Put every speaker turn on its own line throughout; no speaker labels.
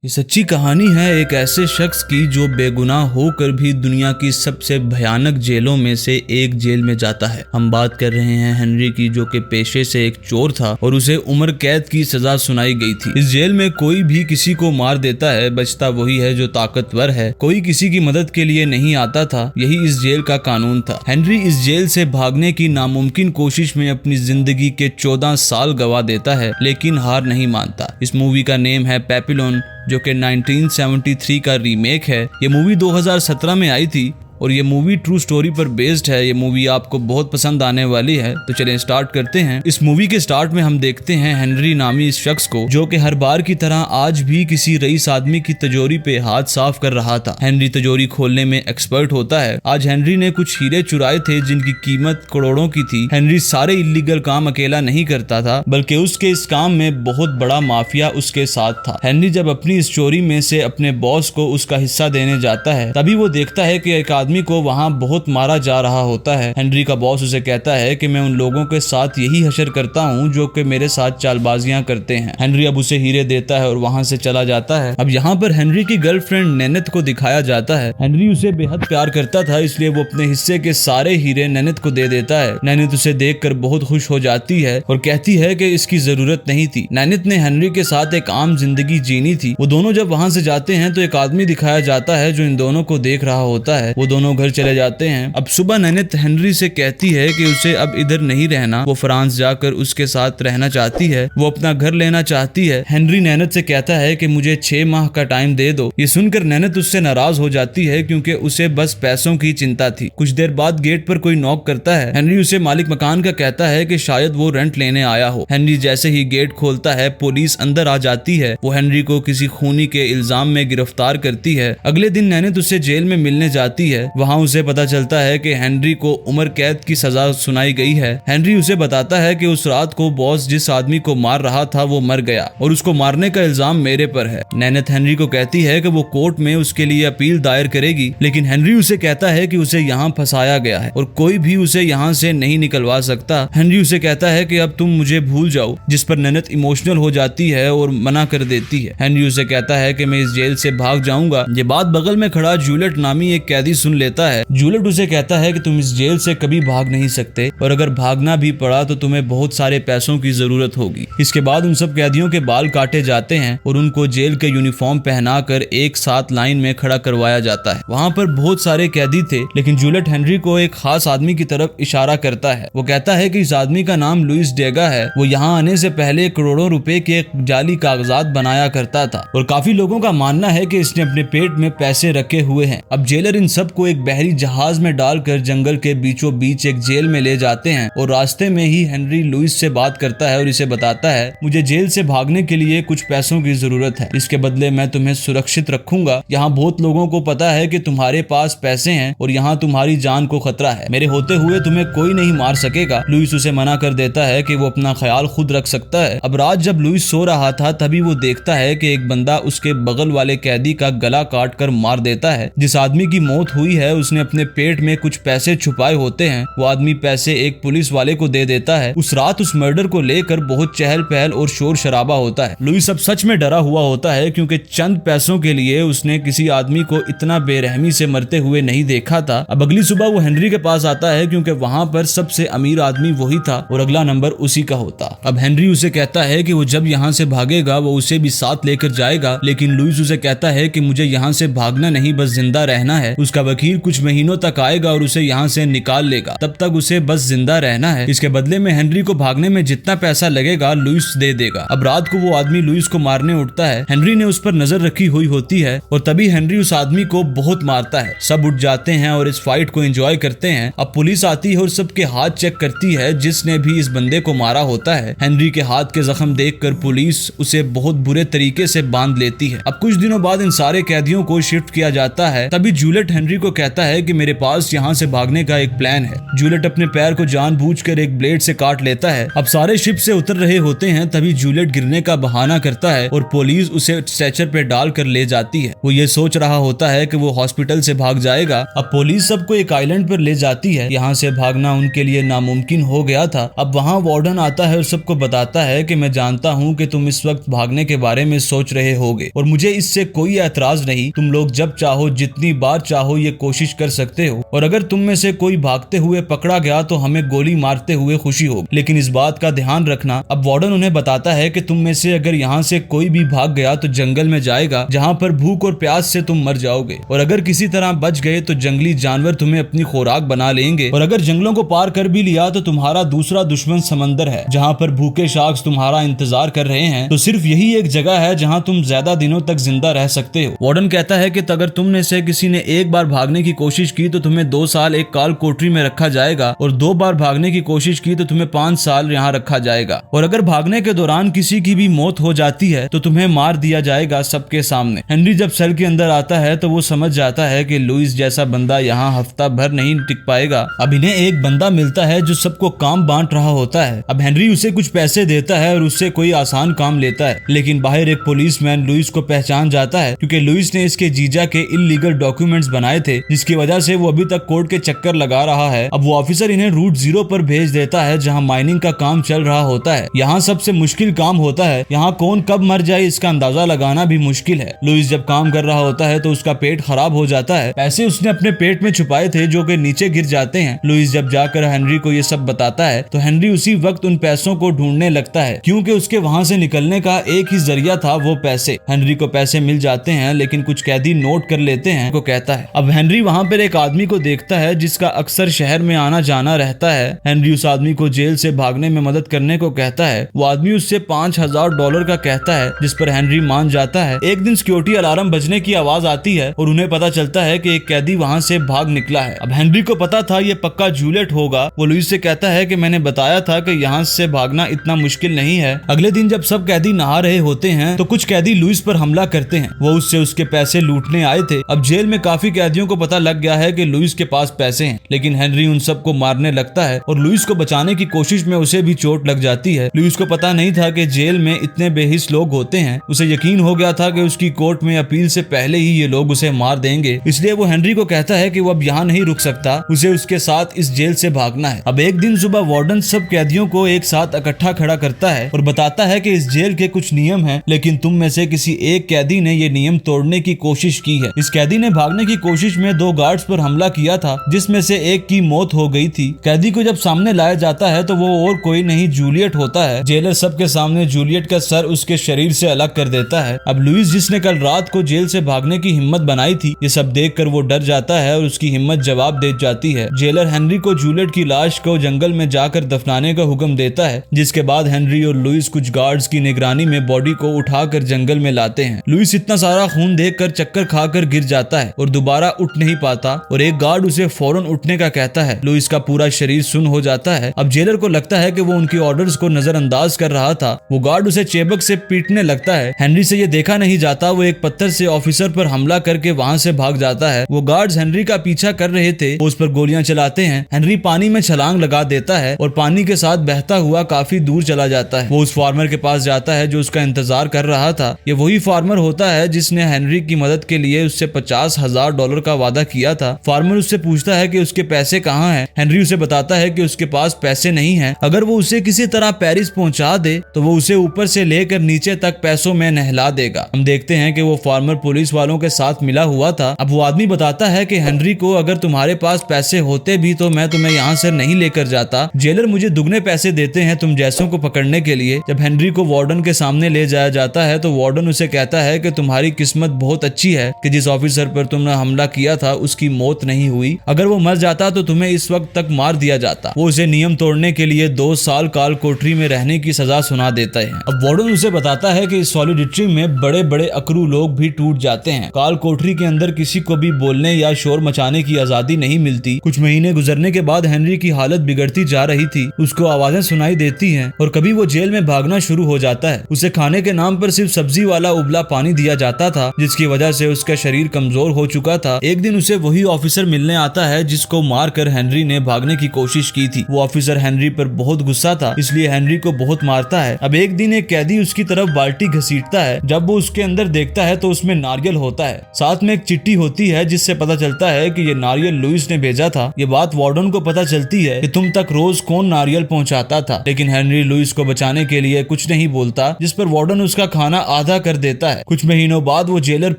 ये सच्ची कहानी है एक ऐसे शख्स की जो बेगुनाह होकर भी दुनिया की सबसे भयानक जेलों में से एक जेल में जाता है। हम बात कर रहे हैं हेनरी की, जो कि पेशे से एक चोर था और उसे उम्र कैद की सजा सुनाई गई थी। इस जेल में कोई भी किसी को मार देता है, बचता वही है जो ताकतवर है। कोई किसी की मदद के लिए नहीं आता था, यही इस जेल का कानून था। हेनरी इस जेल से भागने की नामुमकिन कोशिश में अपनी जिंदगी के 14 साल गवा देता है, लेकिन हार नहीं मानता। इस मूवी का नेम है पेपिलोन, जो कि 1973 का रीमेक है। ये मूवी 2017 में आई थी और ये मूवी ट्रू स्टोरी पर बेस्ड है। ये मूवी आपको बहुत पसंद आने वाली है, तो चलें स्टार्ट करते हैं। इस मूवी के स्टार्ट में हम देखते हैं हेनरी नामी इस शख्स को, जो कि हर बार की तरह आज भी किसी रईस आदमी की तिजोरी पे हाथ साफ कर रहा था। हेनरी तिजोरी खोलने में एक्सपर्ट होता है। आज हेनरी ने कुछ हीरे चुराए थे जिनकी कीमत करोड़ों की थी। हेनरी सारे इलीगल काम अकेला नहीं करता था, बल्कि उसके इस काम में बहुत बड़ा माफिया उसके साथ था। हेनरी जब अपनी इस चोरी में से अपने बॉस को उसका हिस्सा देने जाता है, तभी वो देखता है कि एक आदमी को वहाँ बहुत मारा जा रहा होता है। हेनरी का बॉस उसे कहता है कि मैं उन लोगों के साथ यही हशर करता हूँ जो कि मेरे साथ चालबाजियां करते हैं। हेनरी अब उसे हीरे देता है और वहाँ से चला जाता है। अब यहाँ पर हेनरी की गर्लफ्रेंड नैनेत को दिखाया जाता है। हेनरी उसे बेहद प्यार करता था, इसलिए वो अपने हिस्से के सारे हीरे नैनेत को दे देता है। नैनेत उसे देखकर बहुत खुश हो जाती है और कहती है कि इसकी जरूरत नहीं थी। नैनेत ने हेनरी के साथ एक आम जिंदगी जीनी थी। वो दोनों जब वहाँ से जाते हैं तो एक आदमी दिखाया जाता है जो इन दोनों को देख रहा होता है। वो दोनों घर चले जाते हैं। अब सुबह नैनेत हेनरी से कहती है कि उसे अब इधर नहीं रहना, वो फ्रांस जाकर उसके साथ रहना चाहती है। वो अपना घर लेना चाहती है। हेनरी नैनेत से कहता है कि मुझे 6 माह का टाइम दे दो। ये सुनकर नैनेत उससे नाराज हो जाती है, क्योंकि उसे बस पैसों की चिंता थी। कुछ देर बाद गेट पर कोई नॉक करता है। हेनरी उसे मालिक मकान का कहता है कि शायद वो रेंट लेने आया हो। हेनरी जैसे ही गेट खोलता है, पुलिस अंदर आ जाती है। वो हेनरी को किसी खूनी के इल्जाम में गिरफ्तार करती है। अगले दिन नैनेत उससे जेल में मिलने जाती है। वहाँ उसे पता चलता है कि हेनरी को उम्र कैद की सजा सुनाई गई है। हेनरी उसे बताता है कि उस रात को बॉस जिस आदमी को मार रहा था वो मर गया और उसको मारने का इल्जाम मेरे पर है। नैनेत हेनरी को कहती है कि वो कोर्ट में उसके लिए अपील दायर करेगी, लेकिन हेनरी उसे कहता है कि उसे यहाँ फंसाया गया है और कोई भी उसे यहाँ से नहीं निकलवा सकता। हेनरी उसे कहता है कि अब तुम मुझे भूल जाओ, जिस पर नैनेत इमोशनल हो जाती है और मना कर देती है। हेनरी उसे कहता है कि मैं इस जेल से भाग जाऊंगा। ये बात बगल में खड़ा जूलियट नामी एक कैदी सुन लेता है। जूलियट उसे कहता है कि तुम इस जेल से कभी भाग नहीं सकते और अगर भागना भी पड़ा तो तुम्हें बहुत सारे पैसों की जरूरत होगी। इसके बाद उन सब कैदियों के बाल काटे जाते हैं और उनको जेल के यूनिफॉर्म पहनाकर एक साथ लाइन में खड़ा करवाया जाता है। वहाँ पर बहुत सारे कैदी थे, लेकिन जूलियट हेनरी को एक खास आदमी की तरफ इशारा करता है। वो कहता है कि इस आदमी का नाम लुइस डेगा है। वो यहाँ आने से पहले करोड़ों रुपए के एक जाली कागजात बनाया करता था और काफी लोगों का मानना है कि इसने अपने पेट में पैसे रखे हुए हैं। अब जेलर इन सबको एक बहरी जहाज में डालकर जंगल के बीचों बीच एक जेल में ले जाते हैं और रास्ते में ही हेनरी लुइस से बात करता है और इसे बताता है, मुझे जेल से भागने के लिए कुछ पैसों की जरूरत है, इसके बदले मैं तुम्हें सुरक्षित रखूंगा। यहाँ बहुत लोगों को पता है कि तुम्हारे पास पैसे हैं और यहाँ तुम्हारी जान को खतरा है। मेरे होते हुए तुम्हें कोई नहीं मार सकेगा। लुइस उसे मना कर देता है कि वो अपना ख्याल खुद रख सकता है। अब रात जब लुइस सो रहा था, तभी वो देखता है कि एक बंदा उसके बगल वाले कैदी का गला काट कर मार देता है। जिस आदमी की मौत हुई है उसने अपने पेट में कुछ पैसे छुपाए होते हैं। वो आदमी पैसे एक पुलिस वाले को दे देता है। उस रात उस मर्डर को लेकर बहुत चहल पहल और शोर शराबा होता है। लुइस अब सच में डरा हुआ होता है, क्योंकि चंद पैसों के लिए उसने किसी आदमी को इतना बेरहमी से मरते हुए नहीं देखा था। अब अगली सुबह वो हेनरी के पास आता है, क्योंकि वहाँ पर सबसे अमीर आदमी वही था और अगला नंबर उसी का होता। अब हेनरी उसे कहता है कि वो जब यहाँ से भागेगा वो उसे भी साथ लेकर जाएगा, लेकिन लुइस उसे कहता है कि मुझे यहाँ से भागना नहीं, बस जिंदा रहना है। उसका वकील कुछ महीनों तक आएगा और उसे यहाँ से निकाल लेगा, तब तक उसे बस जिंदा रहना है। इसके बदले में हेनरी को भागने में जितना पैसा लगेगा लुइस दे देगा। अब रात को वो आदमी लुइस को मारने उठता है। हेनरी ने उस पर नजर रखी हुई होती है और तभी हेनरी उस आदमी को बहुत मारता है। सब उठ जाते हैं और इस फाइट को एंजॉय करते हैं। अब पुलिस आती है और सबके हाथ चेक करती है जिसने भी इस बंदे को मारा होता है। हेनरी के हाथ के जख्म देखकर पुलिस उसे बहुत बुरे तरीके से बांध लेती है। अब कुछ दिनों बाद इन सारे कैदियों को शिफ्ट किया जाता है। तभी जूलियट हेनरी को कहता है कि मेरे पास यहाँ से भागने का एक प्लान है। जूलियट अपने पैर को जानबूझकर एक ब्लेड से काट लेता है। अब सारे शिप से उतर रहे होते हैं, तभी जूलियट गिरने का बहाना करता है और पुलिस उसे स्ट्रेचर पे डालकर ले जाती है। वो ये सोच रहा होता है कि वो हॉस्पिटल से भाग जाएगा। अब पुलिस सबको एक आइलैंड पर ले जाती है। यहाँ से भागना उनके लिए नामुमकिन हो गया था। अब वहाँ वार्डन आता है और सबको बताता है कि मैं जानता हूँ कि तुम इस वक्त भागने के बारे में सोच रहे होगे और मुझे इससे कोई एतराज नहीं। तुम लोग जब चाहो जितनी बार चाहो ये कोशिश कर सकते हो और अगर तुम में से कोई भागते हुए पकड़ा गया तो हमें गोली मारते हुए खुशी होगी, लेकिन इस बात का ध्यान रखना। अब वार्डन उन्हें बताता है कि तुम में से अगर यहाँ से कोई भी भाग गया तो जंगल में जाएगा जहाँ पर भूख और प्यास से तुम मर जाओगे और अगर किसी तरह बच गए तो जंगली जानवर तुम्हें अपनी खुराक बना लेंगे और अगर जंगलों को पार कर भी लिया तो तुम्हारा दूसरा दुश्मन समंदर है जहाँ पर भूखे शार्क्स तुम्हारा इंतजार कर रहे हैं। तो सिर्फ यही एक जगह है जहाँ तुम ज्यादा दिनों तक जिंदा रह सकते हो। वार्डन कहता है कि अगर तुम में से किसी ने एक बार भागने की कोशिश की तो तुम्हें 2 साल एक काल कोठरी में रखा जाएगा और 2 बार भागने की कोशिश की तो तुम्हें 5 साल यहाँ रखा जाएगा और अगर भागने के दौरान किसी की भी मौत हो जाती है तो तुम्हें मार दिया जाएगा सबके सामने। हेनरी जब सेल के अंदर आता है तो वो समझ जाता है कि लुइस जैसा बंदा यहाँ हफ्ता भर नहीं टिक पाएगा। अब इन्हें एक बंदा मिलता है जो सबको काम बांट रहा होता है। अब हेनरी उसे कुछ पैसे देता है और उससे कोई आसान काम लेता है, लेकिन बाहर एक पुलिसमैन लुइस को पहचान जाता है क्योंकि लुइस ने इसके जीजा के इल्लीगल डॉक्यूमेंट्स बनाए थे जिसकी वजह से वो अभी तक कोर्ट के चक्कर लगा रहा है। अब वो ऑफिसर इन्हें रूट 0 पर भेज देता है जहाँ माइनिंग का काम चल रहा होता है। यहाँ सबसे मुश्किल काम होता है। यहाँ कौन कब मर जाए इसका अंदाजा लगाना भी मुश्किल है। लुइस जब काम कर रहा होता है तो उसका पेट खराब हो जाता है। पैसे उसने अपने पेट में छुपाए थे जो कि नीचे गिर जाते हैं। लुइस जब जाकर हेनरी को ये सब बताता है तो हेनरी उसी वक्त उन पैसों को ढूंढने लगता है क्योंकि उसके वहाँ से निकलने का एक ही जरिया था, वो पैसे। हेनरी को पैसे मिल जाते हैं लेकिन कुछ कैदी नोट कर लेते हैं को कहता है। अब हेनरी वहाँ पर एक आदमी को देखता है जिसका अक्सर शहर में आना जाना रहता है। हेनरी उस आदमी को जेल से भागने में मदद करने को कहता है। वो आदमी उससे $5000 का कहता है जिस पर हेनरी मान जाता है। एक दिन सिक्योरिटी अलार्म बजने की आवाज आती है और उन्हें पता चलता है कि एक कैदी वहाँ से भाग निकला है। अब हेनरी को पता था ये पक्का जूलियट होगा। वो लुइस से कहता है कि मैंने बताया था कि यहाँ से भागना इतना मुश्किल नहीं है। अगले दिन जब सब कैदी नहा रहे होते हैं तो कुछ कैदी लुइस पर हमला करते हैं। वो उससे उसके पैसे लूटने आए थे। अब जेल में काफी कैदियों को पता लग गया है कि लुइस के पास पैसे हैं, लेकिन हेनरी उन सबको मारने लगता है और लुइस को बचाने की कोशिश में उसे भी चोट लग जाती है। लुइस को पता नहीं था कि जेल में इतने बेहिस लोग होते हैं। उसे यकीन हो गया था कि उसकी कोर्ट में अपील से पहले ही ये लोग उसे मार देंगे, इसलिए वो हेनरी को कहता है कि वो अब यहाँ नहीं रुक सकता, उसे उसके साथ इस जेल से भागना है। अब एक दिन सुबह वार्डन सब कैदियों को एक साथ इकट्ठा खड़ा करता है और बताता है कि इस जेल के कुछ नियम हैं, लेकिन तुम में से किसी एक कैदी ने ये नियम तोड़ने की कोशिश की है। इस कैदी ने भागने की कोशिश में 2 गार्ड्स पर हमला किया था जिसमें से एक की मौत हो गई थी। कैदी को जब सामने लाया जाता है तो वो और कोई नहीं जूलियट होता है। जेलर सबके सामने जूलियट का सर उसके शरीर से अलग कर देता है। अब लुइस जिसने कल रात को जेल से भागने की हिम्मत बनाई थी, ये सब देखकर वो डर जाता है और उसकी हिम्मत जवाब दे जाती है। जेलर हेनरी को जूलियट की लाश को जंगल में जाकर दफनाने का हुक्म देता है, जिसके बाद हेनरी और लुइस कुछ गार्ड्स की निगरानी में बॉडी को उठाकर जंगल में लाते हैं। लुइस इतना सारा खून देखकर चक्कर खाकर गिर जाता है और दोबारा उठ नहीं पाता और एक गार्ड उसे फौरन उठने का कहता है। लुइस का पूरा शरीर सुन्न हो जाता है। अब जेलर को लगता है कि वो उनकी ऑर्डर्स को नजरअंदाज कर रहा था। वो गार्ड उसे चेबक से पीटने लगता है। हेनरी से ये देखा नहीं जाता। वो एक पत्थर से ऑफिसर पर हमला करके वहाँ से भाग जाता है। वो गार्ड्स हेनरी का पीछा कर रहे थे, वो उस पर गोलियां चलाते हैं। हेनरी पानी में छलांग लगा देता है और पानी के साथ बहता हुआ काफी दूर चला जाता है। वो उस फार्मर के पास जाता है जो उसका इंतजार कर रहा था। ये वही फार्मर होता है जिसने हेनरी की मदद के लिए उससे $50,000 का वादा किया था। फार्मर उससे पूछता है कि उसके पैसे कहाँ हैं। हेनरी उसे बताता है कि उसके पास पैसे नहीं हैं। अगर वो उसे किसी तरह पेरिस पहुंचा दे तो वो उसे ऊपर से लेकर नीचे तक पैसों में नहला देगा। हम देखते हैं कि वो फार्मर पुलिस वालों के साथ मिला हुआ था। अब वो आदमी बताता है कि हेनरी को अगर तुम्हारे पास पैसे होते भी तो मैं तुम्हें यहाँ से नहीं लेकर जाता। जेलर मुझे दुगने पैसे देते हैं तुम जैसों को पकड़ने के लिए। जब हेनरी को वार्डन के सामने ले जाया जाता है तो वार्डन उसे कहता है कि तुम्हारी किस्मत बहुत अच्छी है कि जिस ऑफिसर पर तुमने हमला किया था उसकी मौत नहीं हुई। अगर वो मर जाता तो तुम्हें इस वक्त तक मार दिया जाता। वो उसे नियम तोड़ने के लिए 2 साल काल कोठरी में रहने की सजा सुना देता है। अब वार्डन उसे बताता है कि इस सॉलिडिटरी में बड़े बड़े अकरू लोग भी टूट जाते हैं। काल कोठरी के अंदर किसी को भी बोलने या शोर मचाने की आजादी नहीं मिलती। कुछ महीने गुजरने के बाद हेनरी की हालत बिगड़ती जा रही थी। उसको आवाजें सुनाई देती हैं और कभी वो जेल में भागना शुरू हो जाता है। उसे खाने के नाम पर सिर्फ सब्जी वाला उबला पानी दिया जाता था जिसकी वजह से उसका शरीर कमजोर हो चुका था। एक एक दिन उसे वही ऑफिसर मिलने आता है जिसको मारकर हेनरी ने भागने की कोशिश की थी। वो ऑफिसर हेनरी पर बहुत गुस्सा था, इसलिए हेनरी को बहुत मारता है। अब एक दिन एक कैदी उसकी तरफ बाल्टी घसीटता है। जब वो उसके अंदर देखता है तो उसमें नारियल होता है, साथ में एक चिट्ठी होती है जिससे पता चलता है कि ये नारियल लुइस ने भेजा था। ये बात वार्डन को पता चलती है कि तुम तक रोज कौन नारियल पहुंचाता था, लेकिन हेनरी लुइस को बचाने के लिए कुछ नहीं बोलता, जिस पर वार्डन उसका खाना आधा कर देता है। कुछ महीनों बाद वो जेलर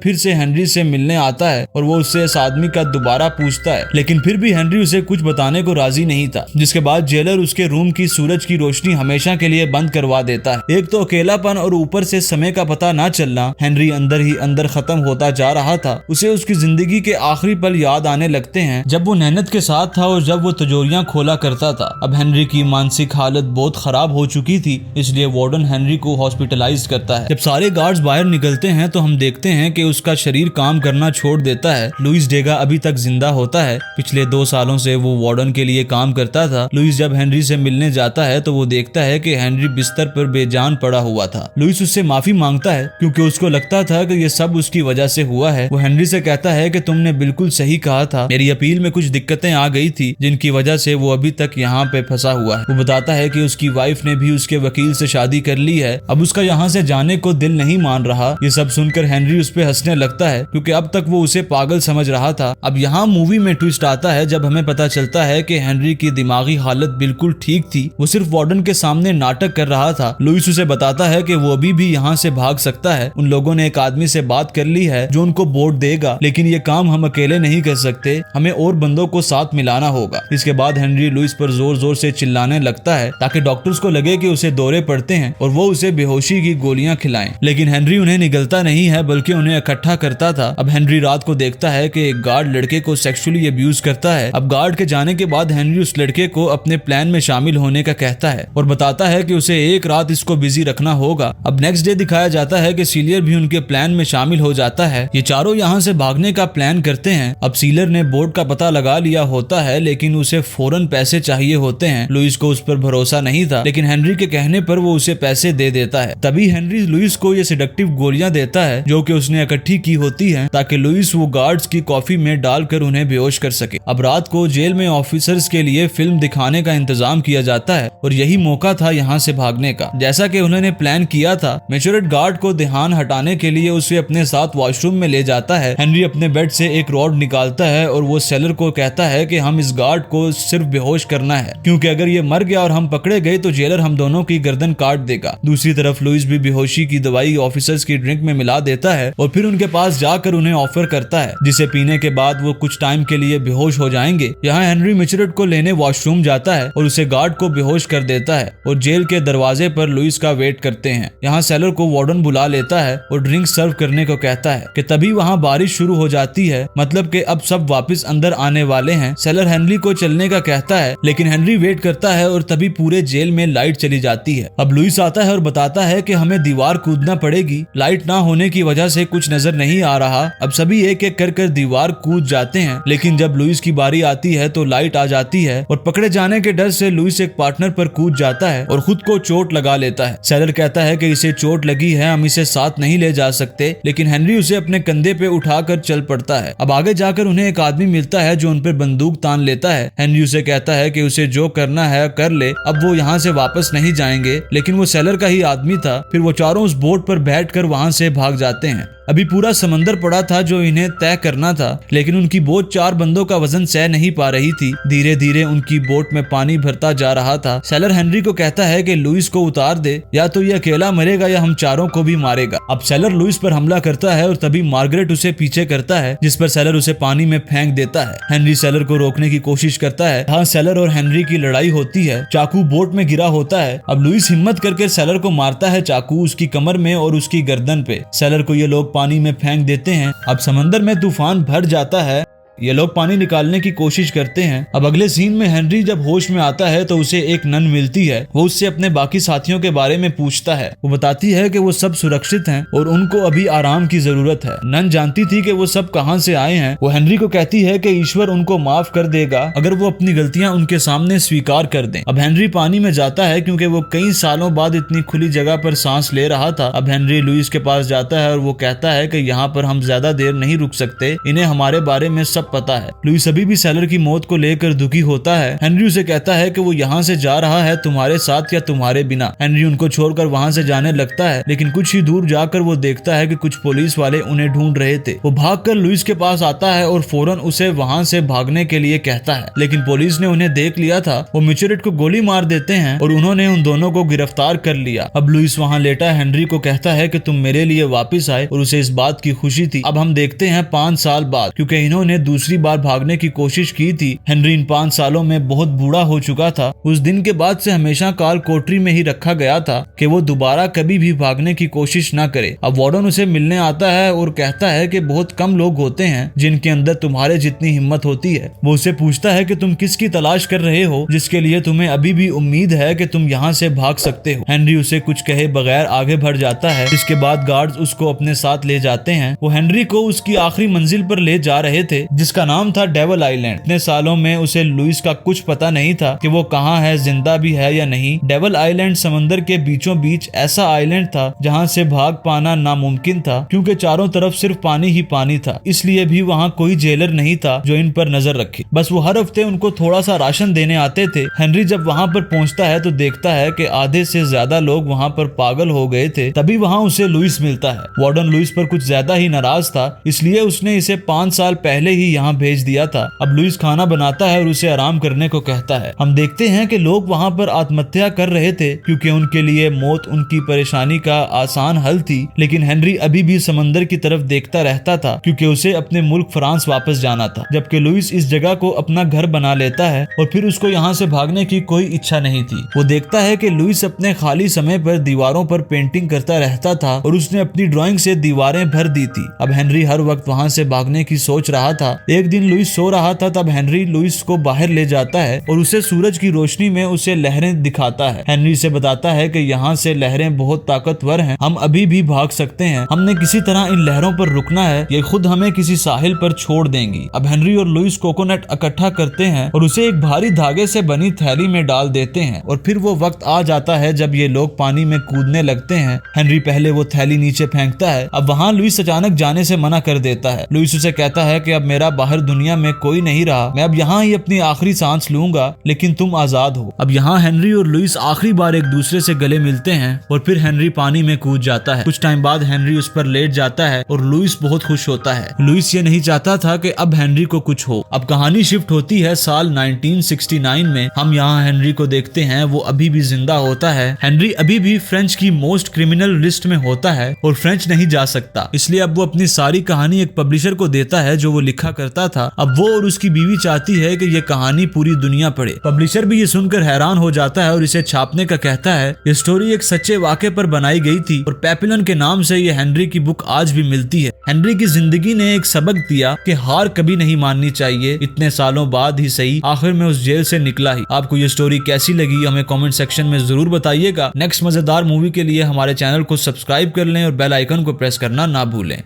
फिर से हेनरी से मिलने आता है और वो उससे इस आदमी का दोबारा पूछता है, लेकिन फिर भी हेनरी उसे कुछ बताने को राजी नहीं था। जिसके बाद जेलर उसके रूम की सूरज की रोशनी हमेशा के लिए बंद करवा देता है। एक तो अकेलापन और ऊपर से समय का पता ना चलना। हेनरी अंदर ही अंदर खत्म होता जा रहा था। उसे उसकी जिंदगी के आखिरी पल याद आने लगते हैं, जब वो नैनत के साथ था और जब वो तिजोरियां खोला करता था। अब हेनरी की मानसिक हालत बहुत खराब हो चुकी थी, इसलिए वार्डन हेनरी को हॉस्पिटलाइज करता है। जब सारे गार्ड्स बाहर निकलते हैं तो हम देखते हैं कि उसका शरीर काम करना छोड़ देता है। लुइस डेगा अभी तक जिंदा होता है। पिछले 2 सालों से वो वार्डन के लिए काम करता था। लुइस जब हेनरी से मिलने जाता है तो वो देखता है कि हेनरी बिस्तर पर बेजान पड़ा हुआ था। लुइस उससे माफी मांगता है क्योंकि उसको लगता था कि ये सब उसकी वजह से हुआ है। वो हेनरी से कहता है कि तुमने बिल्कुल सही कहा था, मेरी अपील में कुछ दिक्कतें आ गई थी जिनकी वजह से वो अभी तक यहाँ पे फंसा हुआ है। वो बताता है कि उसकी वाइफ ने भी उसके वकील से शादी कर ली है, अब उसका यहाँ से जाने को दिल नहीं मान रहा। ये सब सुनकर हेनरी उस पे हंसने लगता है क्योंकि अब तक वो उसे पागल समझ रहा था। अब यहाँ मूवी में ट्विस्ट आता है जब हमें पता चलता है कि हेनरी की दिमागी हालत बिल्कुल ठीक थी। वो सिर्फ वार्डन के सामने नाटक कर रहा था। लुइस उसे बताता है कि वो अभी भी यहाँ से भाग सकता है। उन लोगों ने एक आदमी से बात कर ली है जो उनको बोट देगा, लेकिन ये काम हम अकेले नहीं कर सकते, हमें और बंदों को साथ मिलाना होगा। इसके बाद हेनरी लुइस पर जोर जोर से चिल्लाने लगता है ताकि डॉक्टर्स को लगे कि उसे दौरे पड़ते हैं और वो उसे बेहोशी की गोलियां खिलाएं, लेकिन हेनरी उन्हें निगलता नहीं है बल्कि उन्हें इकट्ठा करता था। अब हेनरी रात को देखता है कि एक गार्ड लड़के को सेक्सुअली अब्यूज करता है। अब गार्ड के जाने के बाद हेनरी उस लड़के को अपने प्लान में शामिल होने का कहता है और बताता है कि उसे एक रात इसको बिजी रखना होगा। अब नेक्स्ट डे दिखाया जाता है कि सीलियर भी उनके प्लान में शामिल हो जाता है। ये चारों यहाँ से भागने का प्लान करते हैं। अब सीलर ने बोट का पता लगा लिया होता है, लेकिन उसे फौरन पैसे चाहिए होते हैं। लुइस को उस पर भरोसा नहीं था, लेकिन हेनरी के कहने पर वो उसे पैसे दे देता है। तभी हेनरी लुइस को ये सेडक्टिव गोलियां देता है जो कि उसने इकट्ठी की होती हैं ताकि लुइस वो गार्ड्स की कॉफी में डालकर उन्हें बेहोश कर सके। अब रात को जेल में ऑफिसर्स के लिए फिल्म दिखाने का इंतजाम किया जाता है और यही मौका था यहाँ से भागने का। जैसा कि उन्होंने प्लान किया था, मैच्योरेट गार्ड को ध्यान हटाने के लिए उसे अपने साथ वॉशरूम में ले जाता है। हेनरी अपने बेड से एक रॉड निकालता है और वो सेलर को कहता है कि हम इस गार्ड को सिर्फ बेहोश करना है, क्योंकि अगर ये मर गया और हम पकड़े गए तो जेलर हम दोनों की गर्दन काट देगा। दूसरी तरफ लुइस भी बेहोशी की दवाई ऑफिसर्स की ड्रिंक में मिला देता है और फिर उनके पास जाकर उन्हें ऑफर करता है, जिसे पीने के बाद वो कुछ टाइम के लिए बेहोश हो जाएंगे। यहाँ हेनरी मैच्योरेट को लेने वॉशरूम जाता है और उसे गार्ड को बेहोश कर देता है और जेल के दरवाजे पर लुइस का वेट करते हैं। यहाँ सेलर को वार्डन बुला लेता है और ड्रिंक सर्व करने को कहता है कि तभी वहाँ बारिश शुरू हो जाती है, मतलब कि अब सब वापस अंदर आने वाले हैं। सेलर हेनरी को चलने का कहता है, लेकिन हेनरी वेट करता है और तभी पूरे जेल में लाइट चली जाती है। अब लुइस आता है और बताता है कि हमें दीवार कूदना पड़ेगी, लाइट ना होने की वजह से कुछ नजर नहीं आ रहा। अब सभी एक एक कर कर दीवार कूद जाते हैं, लेकिन जब लुइस की बारी आती है तो लाइट आ जाती है और पकड़े जाने के डर से लुइस एक पार्टनर पर कूद जाता है और खुद को चोट लगा लेता है। सेलर कहता है कि इसे चोट लगी है, हम इसे साथ नहीं ले जा सकते, लेकिन हेनरी उसे अपने कंधे पे उठाकर चल पड़ता है। अब आगे जाकर उन्हें एक आदमी मिलता है जो उन पर बंदूक तान लेता है। हेनरी उसे कहता है कि उसे जो करना है कर ले, अब वो यहाँ से वापस नहीं जाएंगे, लेकिन वो सेलर का ही आदमी था। फिर वो चारों उस बोट पर बैठकर वहाँ से भाग जाते हैं। अभी पूरा समंदर पड़ा था जो इन्हें तय करना था, लेकिन उनकी बोट 4 बंदों का वजन सह नहीं पा रही थी। धीरे धीरे उनकी बोट में पानी भरता जा रहा था। सेलर हेनरी को कहता है कि लुइस को उतार दे, या तो ये अकेला मरेगा या हम चारों को भी मारेगा। अब सेलर लुइस पर हमला करता है और तभी मार्गरेट उसे पीछे करता है, जिस पर सेलर उसे पानी में फेंक देता है। हेनरी सेलर को रोकने की कोशिश करता है। हाँ, सेलर और हेनरी की लड़ाई होती है। चाकू बोट में गिरा होता है। अब लुइस हिम्मत करके सेलर को मारता है, चाकू उसकी कमर में और उसकी गर्दन पे। सेलर को ये लोग पानी में फेंक देते हैं। अब समंदर में तूफान भर जाता है ये लोग पानी निकालने की कोशिश करते हैं। अब अगले सीन में हेनरी जब होश में आता है तो उसे एक नन मिलती है। वो उससे अपने बाकी साथियों के बारे में पूछता है। वो बताती है कि वो सब सुरक्षित हैं और उनको अभी आराम की जरूरत है। नन जानती थी कि वो सब कहां से आए हैं। वो हेनरी को कहती है कि ईश्वर उनको माफ कर देगा अगर वो अपनी गलतियां उनके सामने स्वीकार कर दें। अब हेनरी पानी में जाता है क्योंकि वो कई सालों बाद इतनी खुली जगह पर सांस ले रहा था। अब हेनरी लुइस के पास जाता है और वो कहता है कि यहाँ पर हम ज्यादा देर नहीं रुक सकते, इन्हें हमारे बारे में सब पता है। लुइस अभी भी सेलर की मौत को लेकर दुखी होता है। हेनरी उसे कहता है कि वो यहाँ से जा रहा है तुम्हारे साथ या तुम्हारे बिना। हेनरी उनको छोड़कर वहाँ से जाने लगता है, लेकिन कुछ ही दूर जाकर वो देखता है कि कुछ पुलिस वाले उन्हें ढूंढ रहे थे। वो भागकर लुइस के पास आता है और फौरन उसे वहाँ से भागने के लिए कहता है, लेकिन पुलिस ने उन्हें देख लिया था। वो मिचुरेट को गोली मार देते हैं और उन्होंने उन दोनों को गिरफ्तार कर लिया। अब लुइस वहाँ लेटा हेनरी को कहता है कि तुम मेरे लिए वापस आए और उसे इस बात की खुशी थी। अब हम देखते हैं 5 साल बाद, क्योंकि इन्होंने दूसरी बार भागने की कोशिश की थी। हेनरी इन 5 सालों में बहुत बूढ़ा हो चुका था। उस दिन के बाद से हमेशा काल कोठरी में ही रखा गया था कि वो दोबारा कभी भी भागने की कोशिश न करे। अब वार्डन उसे मिलने आता है और कहता है कि बहुत कम लोग होते हैं जिनके अंदर तुम्हारे जितनी हिम्मत होती है। वो उसे पूछता है कि तुम किसकी तलाश कर रहे हो जिसके लिए तुम्हें अभी भी उम्मीद है कि तुम यहाँ से भाग सकते हो। हेनरी उसे कुछ कहे बगैर आगे बढ़ जाता है। इसके बाद गार्ड्स उसको अपने साथ ले जाते हैं। वो हेनरी को उसकी आखिरी मंजिल पर ले जा रहे थे जिसका नाम था डेविल आइलैंड। इतने सालों में उसे लुइस का कुछ पता नहीं था कि वो कहाँ है, जिंदा भी है या नहीं। डेविल आइलैंड समंदर के बीचों बीच ऐसा आइलैंड था जहाँ से भाग पाना नामुमकिन था, क्योंकि चारों तरफ सिर्फ पानी ही पानी था। इसलिए भी वहाँ कोई जेलर नहीं था जो इन पर नजर रखे। बस वो हर हफ्ते उनको थोड़ा सा राशन देने आते थे। हेनरी जब वहाँ पर पहुँचता है तो देखता है कि आधे से ज्यादा लोग वहाँ पर पागल हो गए थे। तभी वहाँ उसे लुइस मिलता है। वार्डन लुइस पर कुछ ज्यादा ही नाराज था, इसलिए उसने इसे 5 साल पहले ही यहाँ भेज दिया था। अब लुइस खाना बनाता है और उसे आराम करने को कहता है। हम देखते हैं कि लोग वहाँ पर आत्महत्या कर रहे थे क्योंकि उनके लिए मौत उनकी परेशानी का आसान हल थी। लेकिन हेनरी अभी भी समंदर की तरफ देखता रहता था क्योंकि उसे अपने मुल्क फ्रांस वापस जाना था। जबकि लुइस इस जगह को अपना घर बना लेता है और फिर उसको यहाँ से भागने की कोई इच्छा नहीं थी। वो देखता है कि लुइस अपने खाली समय पर दीवारों पर पेंटिंग करता रहता था और उसने अपनी ड्राइंग से दीवारें भर दी थी। अब हेनरी हर वक्त वहाँ से भागने की सोच रहा था। एक दिन लुइस सो रहा था, तब हेनरी लुइस को बाहर ले जाता है और उसे सूरज की रोशनी में उसे लहरें दिखाता है। हेनरी से बताता है कि यहाँ से लहरें बहुत ताकतवर हैं, हम अभी भी भाग सकते हैं, हमने किसी तरह इन लहरों पर रुकना है, ये खुद हमें किसी साहिल पर छोड़ देंगी। अब हेनरी और लुइस कोकोनट इकट्ठा करते हैं और उसे एक भारी धागे से बनी थैली में डाल देते हैं और फिर वो वक्त आ जाता है जब ये लोग पानी में कूदने लगते हैं। हेनरी पहले वो थैली नीचे फेंकता है। अब वहाँ लुइस अचानक जाने से मना कर देता है। लुइस उसे कहता है कि अब मेरा बाहर दुनिया में कोई नहीं रहा, मैं अब यहाँ ही अपनी आखिरी सांस लूंगा, लेकिन तुम आजाद हो। अब यहाँ हेनरी और लुइस आखिरी बार एक दूसरे से गले मिलते हैं और फिर हेनरी पानी में कूद जाता है। कुछ टाइम बाद हेनरी उस पर लेट जाता है और लुइस बहुत खुश होता है। लुइस ये नहीं चाहता था कि अब हेनरी को कुछ हो। अब कहानी शिफ्ट होती है साल 1969 में। हम यहाँ हेनरी को देखते हैं, वो अभी भी जिंदा होता है। हेनरी अभी भी फ्रेंच की मोस्ट क्रिमिनल लिस्ट में होता है और फ्रेंच नहीं जा सकता, इसलिए अब वो अपनी सारी कहानी एक पब्लिशर को देता है जो वो लिखा करता था। अब वो और उसकी बीवी चाहती है कि ये कहानी पूरी दुनिया पढ़े। पब्लिशर भी ये सुनकर हैरान हो जाता है और इसे छापने का कहता है। ये स्टोरी एक सच्चे वाक़े पर बनाई गई थी और पेपिलन के नाम से ये हेनरी की बुक आज भी मिलती है। हेनरी की जिंदगी ने एक सबक दिया कि हार कभी नहीं माननी चाहिए। इतने सालों बाद ही सही, आखिर में उस जेल से निकला ही। आपको ये स्टोरी कैसी लगी हमें कमेंट सेक्शन में जरूर बताइएगा। नेक्स्ट मजेदार मूवी के लिए हमारे चैनल को सब्सक्राइब कर लें और बेल आइकन को प्रेस करना ना भूलें।